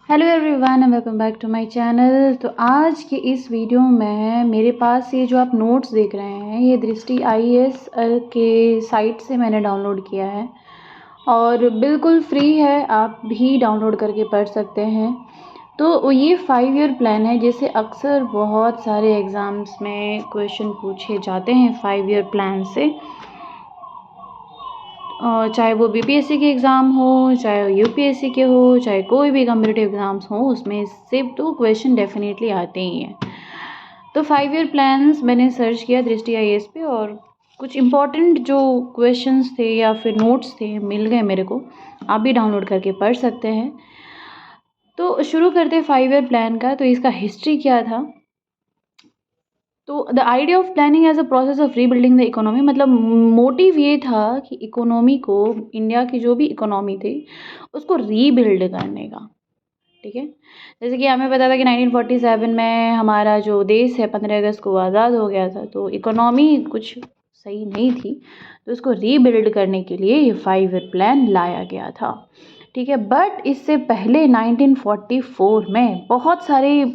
Hello everyone and welcome back to my channel. तो आज के इस वीडियो में मेरे पास ये जो आप नोट्स देख रहे हैं ये दृष्टि आईएएस के साइट से मैंने डाउनलोड किया है और बिल्कुल फ्री है, आप भी डाउनलोड करके पढ़ सकते हैं। तो ये 5 ईयर प्लान है जिसे अक्सर बहुत सारे एग्ज़ाम्स में क्वेश्चन पूछे जाते हैं 5 ईयर प्लान से। चाहे वो बीपीएससी के एग्ज़ाम हो, चाहे यूपीएससी के हो, चाहे कोई भी कम्पिटिटिव एग्ज़ाम्स हो, उसमें से तो क्वेश्चन डेफिनेटली आते ही हैं। तो 5 ईयर प्लान्स मैंने सर्च किया दृष्टि आईएएस पे और कुछ इम्पॉर्टेंट जो क्वेश्चंस थे या फिर नोट्स थे मिल गए मेरे को। आप भी डाउनलोड करके पढ़ सकते हैं। तो शुरू करते हैं 5 ईयर प्लान का। तो इसका हिस्ट्री क्या था। तो the idea of planning as a process of rebuilding the economy, मतलब मोटिव ये था कि इकोनॉमी को, इंडिया की जो भी इकोनॉमी थी उसको रीबिल्ड करने का। ठीक है, जैसे कि हमें पता था कि 1947 में हमारा जो देश है 15 अगस्त को आज़ाद हो गया था, तो इकोनॉमी कुछ सही नहीं थी, तो उसको रीबिल्ड करने के लिए ये 5 ईयर प्लान लाया गया था। ठीक है, बट इससे पहले 1944 में बहुत सारे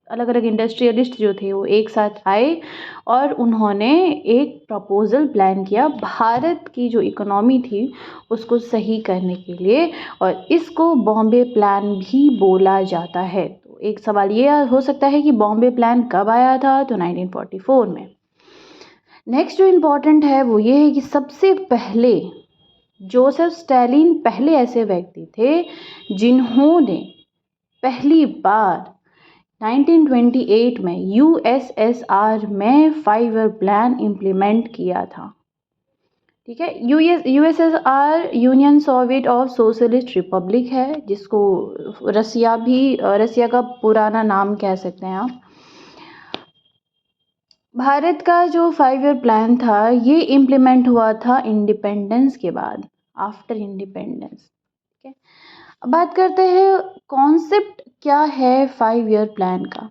अलग अलग इंडस्ट्रियलिस्ट जो थे वो एक साथ आए और उन्होंने एक प्रपोज़ल प्लान किया भारत की जो इकोनॉमी थी उसको सही करने के लिए, और इसको बॉम्बे प्लान भी बोला जाता है। तो एक सवाल ये हो सकता है कि बॉम्बे प्लान कब आया था, तो 1944 में। नेक्स्ट जो इम्पोर्टेंट है वो ये है कि सबसे पहले जोसेफ स्टैलिन पहले ऐसे व्यक्ति थे जिन्होंने पहली बार 1928 में यूएसएसआर में 5 ईयर प्लान इम्प्लीमेंट किया था। ठीक है, USSR union Soviet of socialist Republic है, जिसको रसिया का पुराना नाम कह सकते हैं आप। भारत का जो 5 ईयर प्लान था ये इम्प्लीमेंट हुआ था इंडिपेंडेंस के बाद, आफ्टर इंडिपेंडेंस। ठीक है, अब बात करते हैं कॉन्सेप्ट क्या है 5 ईयर प्लान का।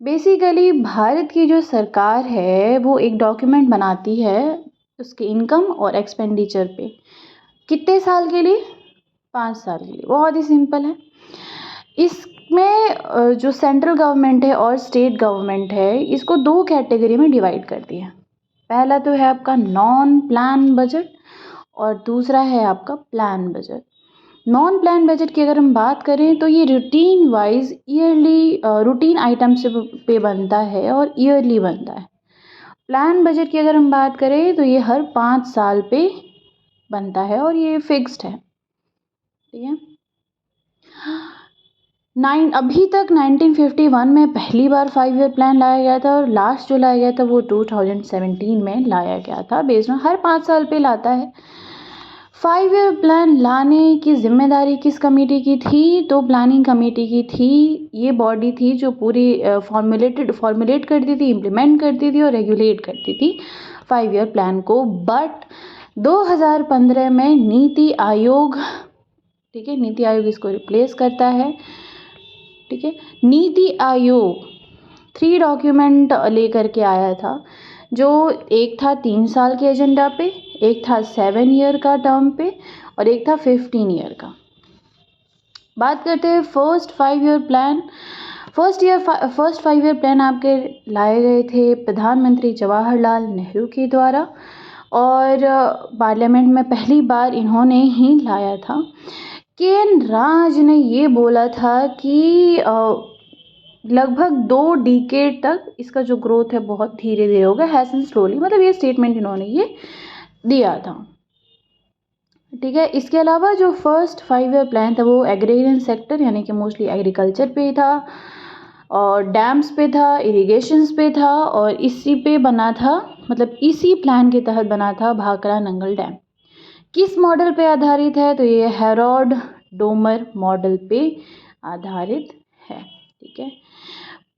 बेसिकली भारत की जो सरकार है वो एक डॉक्यूमेंट बनाती है उसके इनकम और एक्सपेंडिचर पे, कितने साल के लिए, 5 साल के लिए। बहुत ही सिंपल है। इसमें जो सेंट्रल गवर्नमेंट है और स्टेट गवर्नमेंट है इसको 2 कैटेगरी में डिवाइड करती है। पहला तो है आपका नॉन प्लान बजट और दूसरा है आपका plan budget. Non plan budget की अगर हम बात करें तो ये routine wise yearly routine item से पे बनता है और ईयरली बनता है। प्लान बजट की अगर हम बात करें तो ये हर 5 साल पे बनता है और ये फिक्स्ड है। ठीक है, अभी तक 1951 में पहली बार 5 ईयर प्लान लाया गया था और लास्ट जो लाया गया था वो 2017 में लाया गया था। बेस्ड ऑन हर 5 साल पे लाता है। 5 ईयर प्लान लाने की जिम्मेदारी किस कमेटी की थी, तो प्लानिंग कमेटी की थी। ये बॉडी थी जो पूरी फॉर्मुलेट करती थी, इम्प्लीमेंट करती थी और रेगुलेट करती थी 5 ईयर प्लान को। बट 2015 में नीति आयोग, ठीक है, नीति आयोग इसको रिप्लेस करता है। ठीक है, नीति आयोग 3 डॉक्यूमेंट लेकर के आया था, जो एक था 3 साल के एजेंडा पे, एक था 7 ईयर का टर्म पे और एक था 15 ईयर का। बात करते हैं first 5 year plan. First 5 year plan आपके लाए गए थे प्रधानमंत्री जवाहरलाल नेहरू के द्वारा और पार्लियामेंट में पहली बार इन्होंने ही लाया था। के.एन. राज ने ये बोला था कि लगभग 2 डिकेड तक इसका जो ग्रोथ है बहुत धीरे धीरे होगा, हैज़ एंड स्लोली, मतलब ये स्टेटमेंट इन्होंने ये दिया था। ठीक है, इसके अलावा जो फर्स्ट 5 ईयर प्लान था वो एग्रेरियन सेक्टर यानी कि मोस्टली एग्रीकल्चर पे था और डैम्स पे था, इरिगेशंस पे था और इसी पे बना था, मतलब इसी प्लान के तहत बना था भाखड़ा नंगल डैम। किस मॉडल पे आधारित है, तो ये हेरोड डोमर मॉडल पे आधारित है। ठीक है,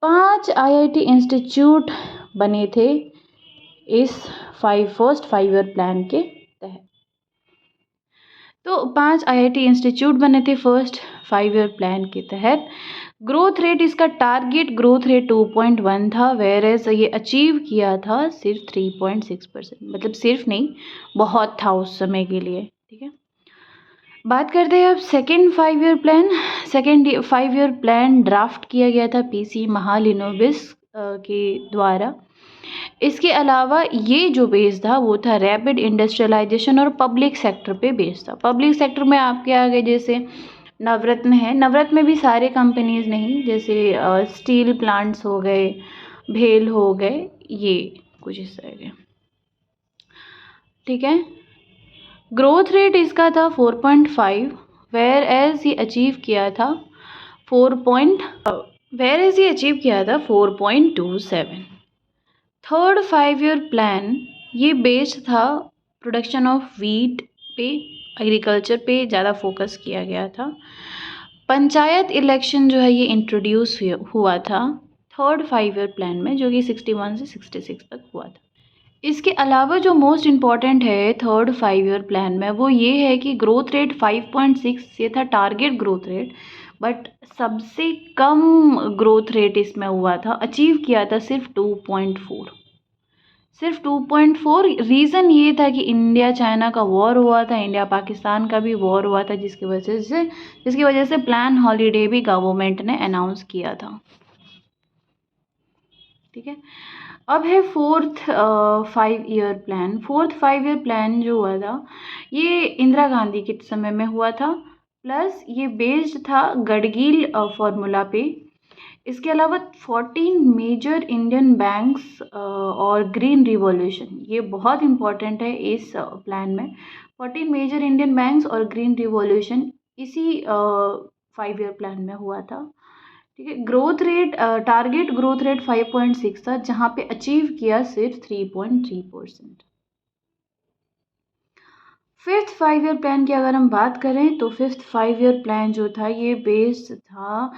5 आईआईटी इंस्टीट्यूट बने थे इस फर्स्ट 5 ईयर प्लान के तहत। तो 5 आईआईटी इंस्टीट्यूट बने थे फर्स्ट 5 ईयर प्लान के तहत। ग्रोथ रेट, इसका टारगेट ग्रोथ रेट 2.1 था, वेयरएज ये अचीव किया था सिर्फ 3.6%, मतलब सिर्फ नहीं, बहुत था उस समय के लिए। ठीक है, बात करते हैं अब second 5 year plan. Second 5 year plan draft किया गया था पीसी महालिनोबिस के द्वारा। इसके अलावा ये जो बेस था वो था रैपिड इंडस्ट्रियलाइजेशन और पब्लिक सेक्टर पे बेस था। पब्लिक सेक्टर में आपके आगे जैसे नवरत्न है, नवरत्न में भी सारे कंपनीज नहीं, जैसे स्टील प्लांट्स हो गए, भेल हो गए, ये कुछ इस तरह के, ठीक है। ग्रोथ रेट इसका था 4.5, वेयर एज ये अचीव किया था 4.27। थर्ड 5 ईयर प्लान ये बेस्ड था प्रोडक्शन ऑफ वीट पे, एग्रीकल्चर पे ज़्यादा फोकस किया गया था। पंचायत इलेक्शन जो है ये इंट्रोड्यूस हुआ था थर्ड 5 ईयर प्लान में, जो कि 61 से 66 तक हुआ था। इसके अलावा जो मोस्ट इम्पॉर्टेंट है थर्ड 5 ईयर प्लान में वो ये है कि ग्रोथ रेट 5.6 ये था टारगेट ग्रोथ रेट, बट सबसे कम ग्रोथ रेट इसमें हुआ था, अचीव किया था सिर्फ 2.4। सिर्फ 2.4। रीज़न ये था कि इंडिया चाइना का वॉर हुआ था, इंडिया पाकिस्तान का भी वॉर हुआ था, जिसकी वजह से प्लान हॉलीडे भी गवर्नमेंट ने अनाउंस किया था, ठीक है। अब है fourth 5 year plan. Fourth 5 year plan जो हुआ था ये इंदिरा गांधी के समय में हुआ था, प्लस ये बेस्ड था गडगिल फॉर्मूला पे। इसके अलावा 14 मेजर इंडियन बैंक्स और ग्रीन रिवॉल्यूशन, ये बहुत इंपॉर्टेंट है इस प्लान में। 14 मेजर इंडियन बैंक्स और ग्रीन रिवॉल्यूशन इसी 5 ईयर प्लान में हुआ था, ठीक है। Growth rate target growth rate 5.6 था, जहाँ पे अचीव किया सिर्फ 3.3%। फिफ्थ 5 ईयर प्लान की अगर हम बात करें तो फिफ्थ 5 ईयर प्लान जो था ये बेस्ड था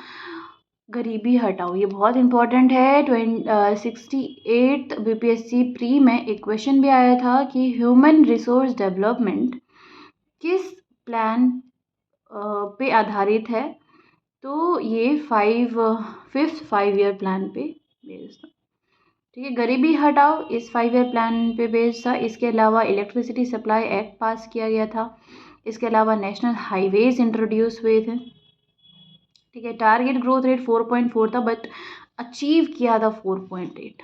गरीबी हटाओ, ये बहुत इंपॉर्टेंट है। 68 बीपीएससी प्री में एक क्वेश्चन भी आया था कि ह्यूमन रिसोर्स डेवलपमेंट किस प्लान पे आधारित है, तो ये फिफ्थ 5 ईयर प्लान पे बेस्ड था, ठीक है। गरीबी हटाओ इस 5 ईयर प्लान पे बेस्ड था। इसके अलावा इलेक्ट्रिसिटी सप्लाई एक्ट पास किया गया था। इसके अलावा नेशनल हाईवेज इंट्रोड्यूस हुए थे, ठीक है। टारगेट ग्रोथ रेट 4.4 था, बट अचीव किया था 4.8।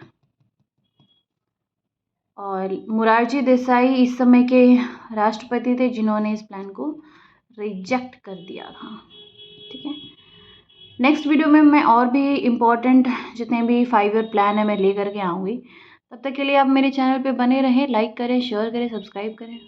और मोरारजी देसाई इस समय के राष्ट्रपति थे जिन्होंने इस प्लान को रिजेक्ट कर दिया था, ठीक है। नेक्स्ट वीडियो में मैं और भी इम्पोर्टेंट जितने भी 5 ईयर प्लान है मैं लेकर के आऊँगी। तब तक के लिए आप मेरे चैनल पे बने रहें, लाइक करें, शेयर करें, सब्सक्राइब करें।